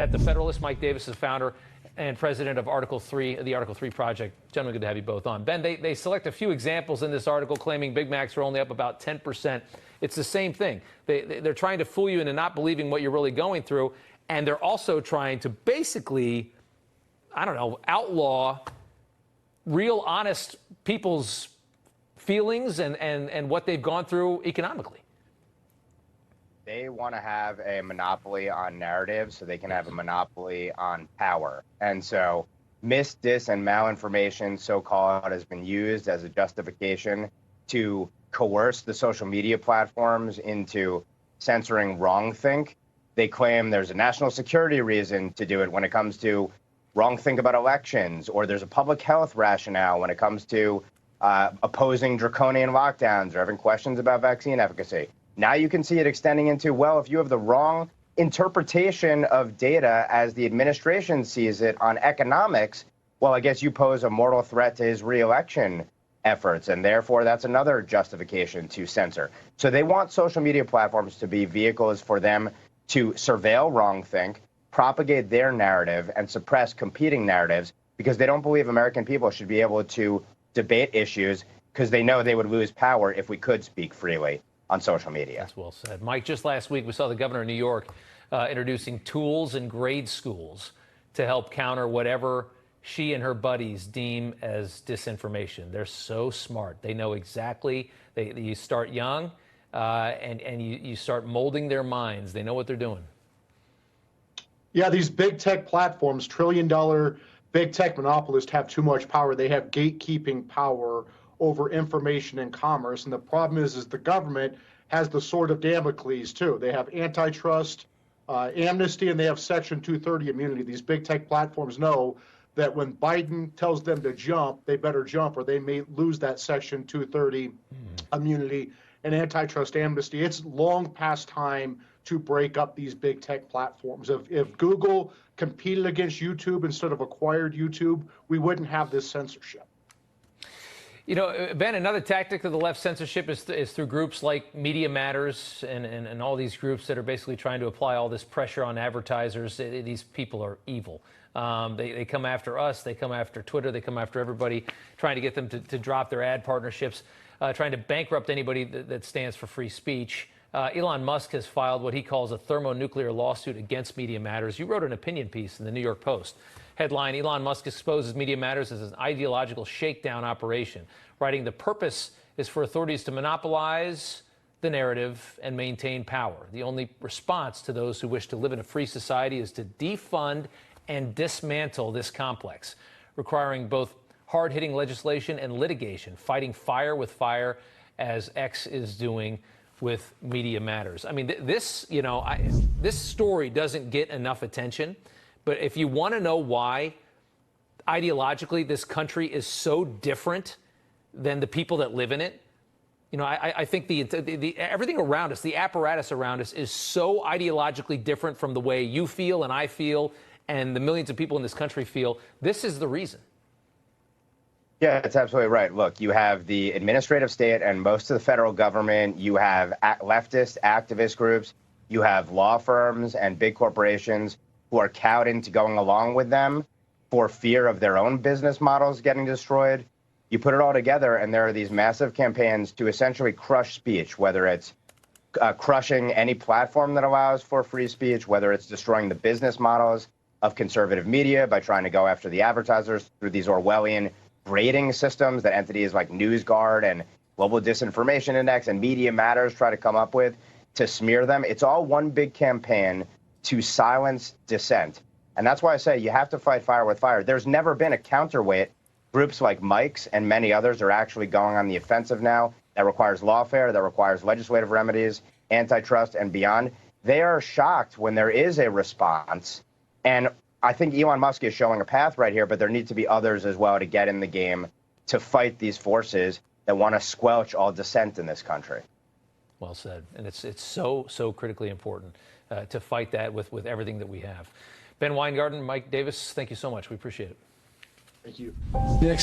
At the Federalist, Mike Davis is founder and president of the Article 3 Project. Gentlemen, good to have you both on. Ben, they select a few examples in this article claiming Big Macs are only up about 10%. It's the same thing. They're trying to fool you into not believing what you're really going through, and they're also trying to basically, I don't know, outlaw real, honest people's feelings and what they've gone through economically. They want to have a monopoly on narrative so they can have a monopoly on power. And so mis, dis, and malinformation, so-called, has been used as a justification to coerce the social media platforms into censoring wrongthink. They claim there's a national security reason to do it when it comes to wrongthink about elections, or there's a public health rationale when it comes to opposing draconian lockdowns or having questions about vaccine efficacy. Now you can see it extending into, well, if you have the wrong interpretation of data as the administration sees it on economics, well, I guess you pose a mortal threat to his reelection efforts, and therefore that's another justification to censor. So they want social media platforms to be vehicles for them to surveil wrongthink, propagate their narrative, and suppress competing narratives, because they don't believe American people should be able to debate issues, because they know they would lose power if we could speak freely on social media. That's well said. Mike, just last week we saw the governor of New York introducing tools in grade schools to help counter whatever she and her buddies deem as disinformation. They're so smart. They know exactly. You start young and you start molding their minds. They know what they're doing. Yeah, these big tech platforms, trillion-dollar big tech monopolists, have too much power. They have gatekeeping power over information and commerce. And the problem is the government has the sword of Damocles, too. They have antitrust, amnesty, and they have Section 230 immunity. These big tech platforms know that when Biden tells them to jump, they better jump, or they may lose that Section 230 immunity and antitrust amnesty. It's long past time to break up these big tech platforms. If Google competed against YouTube instead of acquired YouTube, we wouldn't have this censorship. You know, Ben, another tactic of the left censorship is through groups like Media Matters and all these groups that are basically trying to apply all this pressure on advertisers. These people are evil. They come after us. They come after Twitter. They come after everybody, trying to get them to drop their ad partnerships, trying to bankrupt anybody that stands for free speech. Elon Musk has filed what he calls a thermonuclear lawsuit against Media Matters. You wrote an opinion piece in the New York Post. Headline, Elon Musk exposes Media Matters as an ideological shakedown operation, writing the purpose is for authorities to monopolize the narrative and maintain power. The only response to those who wish to live in a free society is to defund and dismantle this complex, requiring both hard-hitting legislation and litigation, fighting fire with fire, as X is doing with Media Matters. I mean, this story doesn't get enough attention. But if you want to know why ideologically this country is so different than the people that live in it, you know, I think the everything around us, the apparatus around us, is so ideologically different from the way you feel and I feel and the millions of people in this country feel. This is the reason. Yeah, that's absolutely right. Look, you have the administrative state and most of the federal government. You have leftist activist groups. You have law firms and big corporations who are cowed into going along with them for fear of their own business models getting destroyed. You put it all together, and there are these massive campaigns to essentially crush speech, whether it's crushing any platform that allows for free speech, whether it's destroying the business models of conservative media by trying to go after the advertisers through these Orwellian grading systems that entities like NewsGuard and Global Disinformation Index and Media Matters try to come up with to smear them. It's all one big campaign to silence dissent. And that's why I say you have to fight fire with fire. There's never been a counterweight. Groups like Mike's and many others are actually going on the offensive now. That requires lawfare, that requires legislative remedies, antitrust, and beyond. They are shocked when there is a response. And I think Elon Musk is showing a path right here, but there need to be others as well to get in the game to fight these forces that want to squelch all dissent in this country. Well said. And it's so critically important to fight that with everything that we have. Ben Weingarten, Mike Davis, thank you so much. We appreciate it. Thank you. Next.